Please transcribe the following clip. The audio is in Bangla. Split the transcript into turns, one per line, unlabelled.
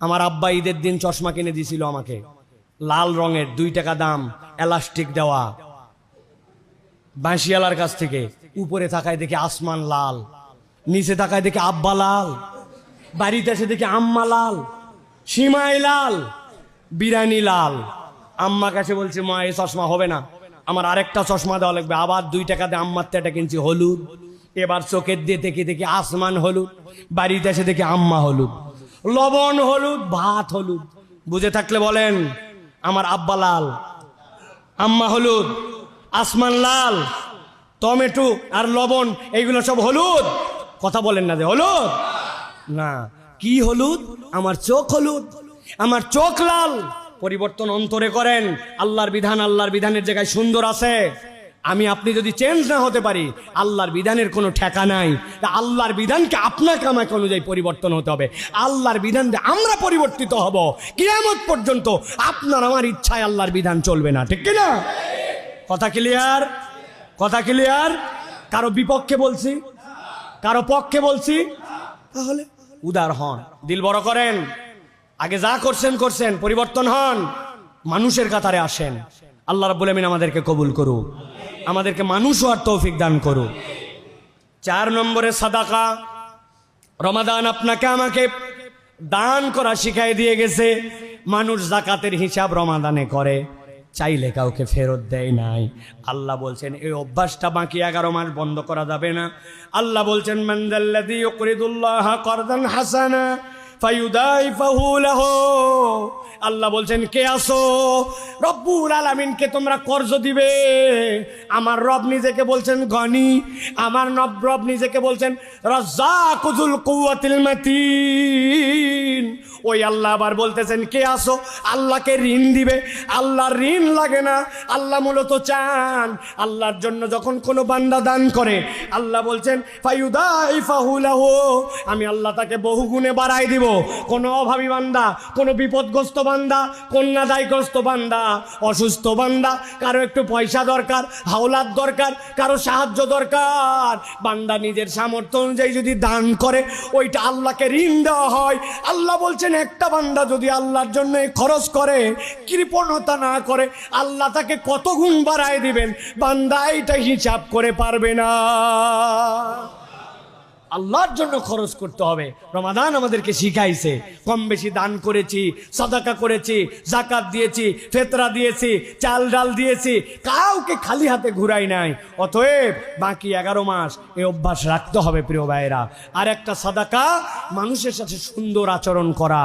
আমার আব্বা ঈদের দিন চশমা কিনে দিয়েছিল আমাকে, লাল রঙের, 2 টাকা দাম, এলাস্টিক দেওয়া, বাঁশিয়ালার কাছ থেকে। উপরে তাকায় দেখে আসমান লাল, নিচে তাকায় দেখে আব্বা লাল, বাড়িতে এসে দেখে আম্মা লাল, সীমাই লাল, বিরানি লাল। আম্মা কাছে বলছে, মা এই চশমা হবে না, আমার আরেকটা চশমা দেওয়া লাগবে। আবার 2 টাকা দিয়ে আম্মার এটা কিনছি হলুদ। এবার চোখের দিয়ে দেখে দেখে আসমান হলুদ, বাড়িতে এসে দেখে আম্মা হলুদ, লবণ হলুদ, ভাত হলুদ। বুঝে থাকলে বলেন, আমার আব্বা লাল, আম্মা হলুদ, আসমান লাল, টমেটো আর লবণ এইগুলো সব হলুদ। কথা বলেন না যে হলুদ না, কি হলুদ? আমার চোখ হলুদ, আমার চোখ লাল। পরিবর্তন অন্তরে করেন। আল্লাহর বিধান আল্লাহর বিধানের জায়গায় সুন্দর আছে। আমি আপনি যদি চেঞ্জ না হতে পারি, আল্লাহর বিধানের কোনো ঠেকা নাই। আল্লাহর বিধানকে আপনাকে আমাকে অনুযায়ী পরিবর্তন হতে হবে। আল্লাহর বিধান দিয়ে আমরা পরিবর্তিত হব। কিয়ামত পর্যন্ত আপনার আমার ইচ্ছায় আল্লাহর বিধান চলবে না, ঠিক কিনা? কথা ক্লিয়ার? কথা ক্লিয়ার? কারো বিপক্ষে বলছি, কারো পক্ষে বলছি? তাহলে উদার হন, দিল বড় করেন। আগে যা করছেন করছেন, পরিবর্তন হন, মানুষের কাতারে আসেন। আল্লাহ রাব্বুল আমিন আমাদেরকে কবুল করুক, আমাদেরকে মানুষ হওয়ার তৌফিক দান করুক। 4 নম্বরে সাদাকা। রমাদান আপনাকে আমাকে দান করা শিখাই দিয়ে গেছে। মানুষ যাকাতের হিসাব রমাদানে করে, চাইলে কাউকে ফেরত দেয় নাই। আল্লাহ বলছেন এই অভ্যাসটা বাকি 11 মাস বন্ধ করা যাবে না। আল্লাহ বলছেন মান যাল্লাযী ইউকরিদুল্লাহা করদান হাসানা ফায়ুদাইফাহু লাহু। আল্লাহ বলছেন কে আসো? রব্বুল আলামিনকে তোমরা কর্জ দিবে। আমার রব নিজেকে বলছেন গনি, আমার রব নিজেকে বলছেন রাজ্জাকুল কুওয়াতিল মাতিন। ওই আল্লাহ আবার বলতেছেন কে আসো? আল্লাহকে ঋণ দিবে। আল্লাহর ঋণ লাগে না। আল্লাহ মূলত চান, আল্লাহর জন্য যখন কোনো বান্দা দান করে, আল্লাহ বলছেন ফায়ুদাইফাহু লাহু, আমি আল্লাহ তাকে বহুগুণে বাড়াই দিব। কোনো অভাবী বান্দা, কোনো বিপদগ্রস্ত বান্দা, কন্যাদায়গ্রস্ত বান্দা, অসুস্থ বান্দা, কারো একটু পয়সা দরকার, হাওলাত দরকার, কারো সাহায্য দরকার, বান্দা নিজের সামর্থ্য অনুযায়ী যদি দান করে, ওইটা আল্লাহকে ঋণ দেওয়া হয়। আল্লাহ বলছেন একটা বান্দা যদি আল্লাহর জন্য খরচ করে, কৃপণতা না করে, আল্লাহ তাকে কত গুণ বাড়ায় দিবেন, বান্দা এটা হিসাব করে পারবে না। আল্লাহর জন্য খরচ করতে হবে। রমাদান আমাদেরকে শিখাইছে। কম বেশি দান করেছি, সাদাকা করেছি, যাকাত দিয়েছি, ফিতরা দিয়েছি, চাল ডাল দিয়েছি, কাউকে খালি হাতে ঘুরাই নাই। অতএব বাকি 11 মাস এই অভ্যাস রাখতে হবে প্রিয় ভাইয়েরা। আর একটা সাদাকা, মানুষের সাথে সুন্দর আচরণ করা।